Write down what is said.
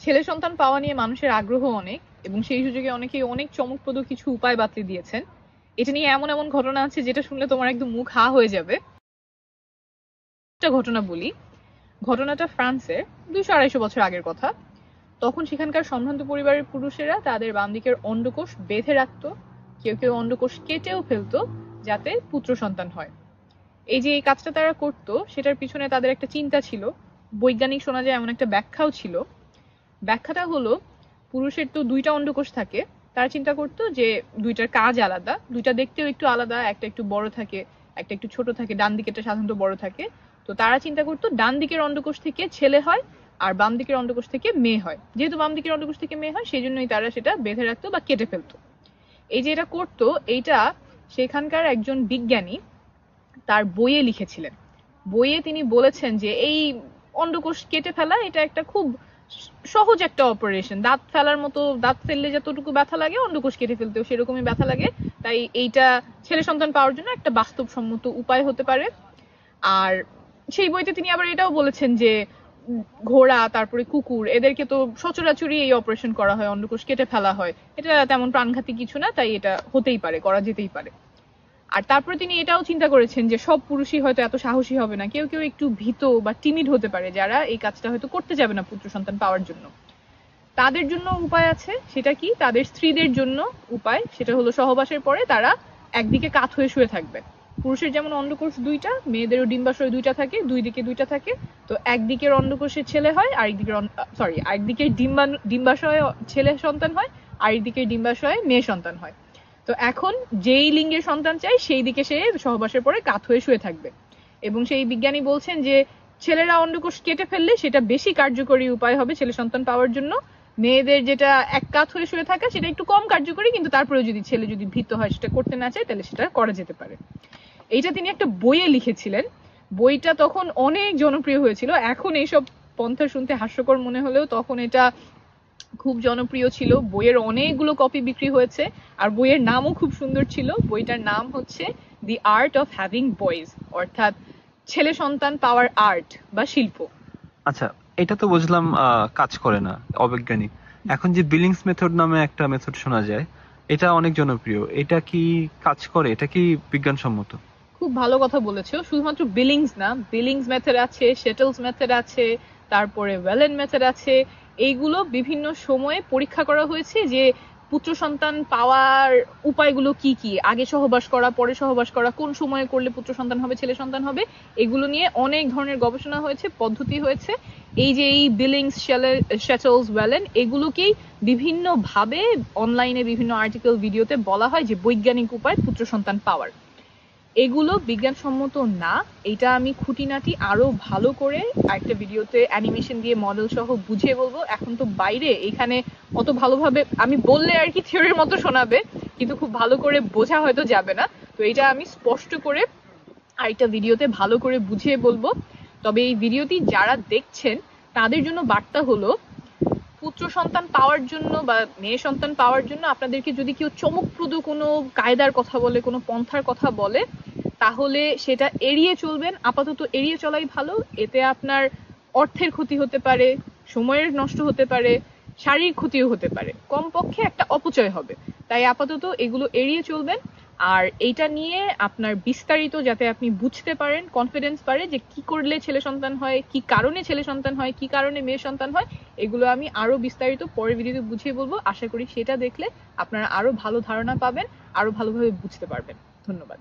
ছেলে সন্তান পাওয়া নিয়ে মানুষের আগ্রহ অনেক, এবং সেই সুযোগে অনেকেই অনেক চমকপ্রদ কিছু উপায় বাতলে দিয়েছেন। এটা নিয়ে এমন এমন ঘটনা আছে যেটা শুনলে তোমার একদম মুখ হা হয়ে যাবে। একটা ঘটনা বলি। ঘটনাটা ফ্রান্সের 200-250 বছর আগের কথা। তখন সেখানকার সম্ভ্রান্ত পরিবারের পুরুষেরা তাদের বাম দিকের অন্ডকোষ বেঁধে রাখতো, কেউ কেউ অন্ডকোষ কেটেও ফেলতো, যাতে পুত্র সন্তান হয়। এই যে এই কাজটা তারা করতো, সেটার পিছনে তাদের একটা চিন্তা ছিল। বৈজ্ঞানিক শোনা যায় এমন একটা ব্যাখ্যাও ছিল। ব্যাখ্যাটা হলো, পুরুষের তো 2টা অন্ডকোষ থাকে। তারা চিন্তা করতো যে 2টার কাজ আলাদা, 2টা দেখতেও একটু আলাদা, একটা একটু বড় থাকে, একটা একটু ছোট থাকে, ডান দিকেরটা সাধারণত বড় থাকে। তো তারা চিন্তা করতো ডান দিকের অন্ডকোষ থেকে ছেলে হয়, আর বাম দিকের অন্ডকোষ থেকে মেয়ে হয়। যেহেতু বাম দিকের অন্ডকোষ থেকে মেয়ে হয়, সেই জন্যই তারা সেটা বেঁধে রাখতো বা কেটে ফেলতো। এই যে এটা করতো, এইটা সেখানকার একজন বিজ্ঞানী তার বইয়ে লিখেছিলেন। বইয়ে তিনি বলেছেন যে এই অন্ডকোষ কেটে ফেলা এটা একটা খুব সহজ একটা অপারেশন। দাঁত ফেলার মতো, দাঁত ফেললে যতটুকু ব্যথা লাগে অন্ডকোষ কেটে ফেলতেও সেরকমই ব্যথা লাগে। তাই এইটা ছেলে সন্তান পাওয়ার জন্য একটা বাস্তবসম্মত উপায় হতে পারে। আর সেই বইতে তিনি আবার এটাও বলেছেন যে ঘোড়া, তারপরে কুকুর, এদেরকে তো সচরাচরই এই অপারেশন করা হয়, অন্ডকোষ কেটে ফেলা হয়। এটা তেমন প্রাণঘাতী কিছু না, তাই এটা হতেই পারে, করা যেতেই পারে। আর তারপরে তিনি এটাও চিন্তা করেছেন যে সব পুরুষই হয়তো এত সাহসী হবে না, কেউ কেউ একটু ভীত বা টিমিড হতে পারে, যারা এই কাজটা হয়তো করতে যাবে না পুত্র সন্তান পাওয়ার জন্য। তাদের জন্য উপায় আছে। সেটা কি? তাদের স্ত্রীদের জন্য উপায়, সেটা হলো সহবাসের পরে তারা একদিকে কাত হয়ে শুয়ে থাকবে। পুরুষের যেমন অন্ডকোষ 2টা, মেয়েদেরও ডিম্বাশয় 2টা থাকে, দুই দিকে 2টা থাকে। তো একদিকের অন্ডকোষে ছেলে হয়, আরেকদিকের একদিকের ডিম্বাশয়ে ছেলে সন্তান হয়, আরেকদিকের ডিম্বাশয়ে মেয়ে সন্তান হয়। তো এখন যেই লিঙ্গের সন্তান চাই সেই দিকে সে সহবাসের পরে কাত হয়ে শুয়ে থাকবে। এবং সেই বিজ্ঞানী বলছেন যে ছেলেরা অন্ডকোষ কেটে ফেললে সেটা বেশি কার্যকরী উপায় হবে ছেলে সন্তান পাওয়ার জন্য। মেয়েদের যেটা এক কাত হয়ে শুয়ে থাকা সেটা একটু কম কার্যকরী, কিন্তু তারপরে যদি ছেলে যদি ভীত হয়, সেটা করতে না চায়, তাহলে সেটা করা যেতে পারে। এইটা তিনি একটা বইয়ে লিখেছিলেন। বইটা তখন অনেক জনপ্রিয় হয়েছিল। এখন এইসব পন্থা শুনতে হাস্যকর মনে হলেও তখন এটা খুব জনপ্রিয় ছিল। বইয়ের অনেকগুলো কপি বিক্রি হয়েছে, আর বইয়ের নামও খুব সুন্দর ছিল। বইটার নাম হচ্ছে দি আর্ট অফ হ্যাভিং বয়েজ, অর্থাৎ ছেলে সন্তান পাওয়ার আর্ট বা শিল্প। আচ্ছা, এটা তো বুঝলাম কাজ করে না, অবৈজ্ঞানিক। এখন যে বিলিংস মেথড নামে একটা মেথড শোনা যায়, এটা অনেক জনপ্রিয়, এটা কি কাজ করে? এটা কি বিজ্ঞানসম্মত? খুব ভালো কথা বলেছো। শুধুমাত্র বিলিংস না, বিলিংস মেথড আছে, শেটলস মেথড আছে, তারপরে ওয়েলেন মেথড আছে। এইগুলো বিভিন্ন সময়ে পরীক্ষা করা হয়েছে যে পুত্র সন্তান পাওয়ার উপায়গুলো কি কি, আগে সহবাস করা, পরে সহবাস করা, কোন সময়ে করলে পুত্র সন্তান হবে, ছেলে সন্তান হবে, এগুলো নিয়ে অনেক ধরনের গবেষণা হয়েছে, পদ্ধতি হয়েছে। এই যে এই বিলিংস, শেটলস, ওয়েলেন, এগুলোকেই বিভিন্ন ভাবে অনলাইনে বিভিন্ন আর্টিকেল, ভিডিওতে বলা হয় যে বৈজ্ঞানিক উপায় পুত্র সন্তান পাওয়ার। এগুলো বিজ্ঞানসম্মত না। এটা আমি খুঁটিনাটি আরো ভালো করে একটা ভিডিওতে অ্যানিমেশন দিয়ে মডেল সহ বুঝিয়ে বলবো। এখন তো বাইরে, এখানে অত ভালোভাবে আমি বললে আর কি থিওরির মতো শোনাবে, কিন্তু খুব ভালো করে বোঝা হয়তো যাবে না। তো এটা আমি স্পষ্ট করে আরেকটা ভিডিওতে ভালো করে বুঝিয়ে বলবো। তবে এই ভিডিওটি যারা দেখছেন তাদের জন্য বার্তা হলো, পুত্র সন্তান পাওয়ার জন্য বা মেয়ে সন্তান পাওয়ার জন্য আপনাদেরকে যদি কেউ চমকপ্রদ কোনো কায়দার কথা বলে, কোনো পন্থার কথা বলে, তাহলে সেটা এড়িয়ে চলবেন। আপাতত এড়িয়ে চলাই ভালো। এতে আপনার অর্থের ক্ষতি হতে পারে, সময়ের নষ্ট হতে পারে, শারীরিক ক্ষতিও হতে পারে, কমপক্ষে একটা অপচয় হবে। তাই আপাতত এগুলো এড়িয়ে চলবেন। আর এইটা নিয়ে আপনার বিস্তারিত যাতে আপনি বুঝতে পারেন, কনফিডেন্স পারে যে কি করলে ছেলে সন্তান হয়, কি কারণে ছেলে সন্তান হয়, কি কারণে মেয়ে সন্তান হয়, এগুলো আমি আরো বিস্তারিত পরের ভিডিওতে বুঝিয়ে বলবো। আশা করি সেটা দেখলে আপনারা আরো ভালো ধারণা পাবেন, আরো ভালোভাবে বুঝতে পারবেন। ধন্যবাদ।